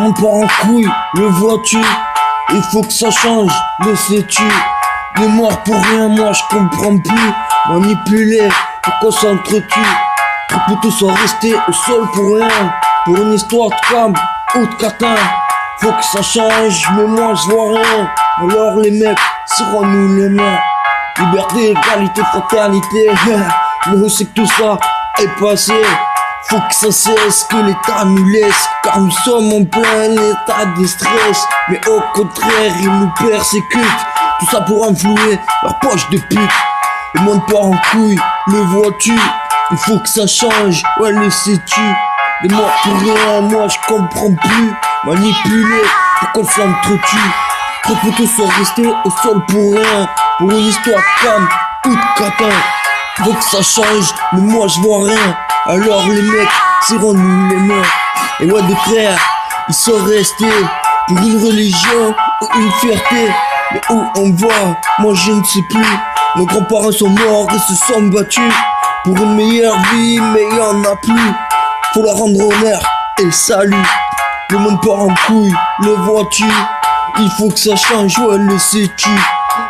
monde part en couille, le vois-tu? Il faut que ça change, le sais-tu? Des morts pour rien, moi je comprends plus. Manipulé, pourquoi s'entretue? Trop tous sont restés au sol pour rien. Pour une histoire de cam ou de catin. Faut que ça change, mais moi je vois rien. Alors les mecs, serrons-nous les mains. Liberté, égalité, fraternité. Mais on sait que tout ça est passé. Faut que ça cesse, que l'État nous laisse. Car nous sommes en plein état de stress. Mais au contraire, ils nous persécutent. Tout ça pour enflouer leur poche de pute. Le monde part en couille, le vois-tu? Il faut que ça change, ouais le sais-tu? Des morts pour rien, moi je comprends plus. Manipulé, pourquoi s'entretue? Trop peu tous sont restés au sol pour rien. Pour une histoire de cam ou de catin. Faut que ça change, mais moi je vois rien. Alors les mecs, serrons-nous les mains. Et ouais des frères, ils sont restés pour une religion ou une fierté. Mais où on va, moi je ne sais plus. Nos grands-parents sont morts et se sont battus pour une meilleure vie, mais y en a plus. Faut leur rendre honneur et le salut. Le monde part en couille, le vois-tu? Il faut que ça change, ouais le sais-tu?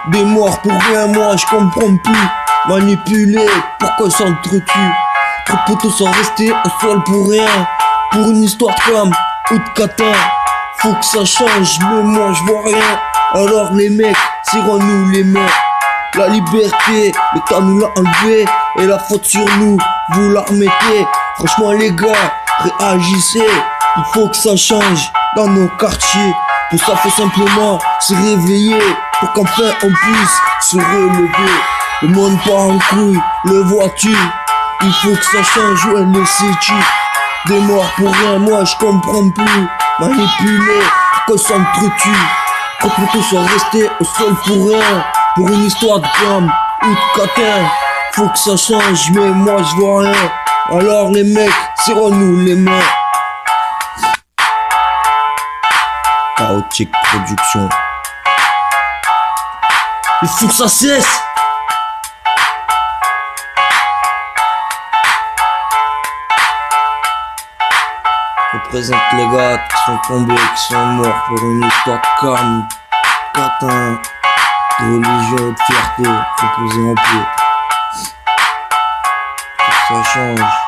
Des morts pour rien, moi je comprends plus. Manipulé, pourquoi s'entretue? Trop peu tous sont restés au sol pour rien. Pour une histoire de femme ou de catin. Faut que ça change, mais moi je vois rien. Alors les mecs, serrons-nous les mains. La liberté, l'État nous l'a enlevé. Et la faute sur nous, vous la remettez. Franchement les gars, réagissez. Il faut que ça change dans nos quartiers. Pour ça faut simplement se réveiller. Pour qu'enfin on puisse se relever. Le monde part en couille, le vois-tu? Il faut que ça change, ouais le sais-tu? Des morts pour rien, moi je comprends plus. Manipulé, pourquoi s'entretue? Trop peu tous sont restés au sol pour rien. Pour une histoire de gamme ou de catin. Faut que ça change, mais moi je vois rien. Alors les mecs, serrons-nous les mains. Chaotique production. Il faut que ça cesse. Représente les gars qui sont tombés, qui sont morts pour une histoire de calme, catin, de religion, de fierté, reposer en paix. Faut que ça change.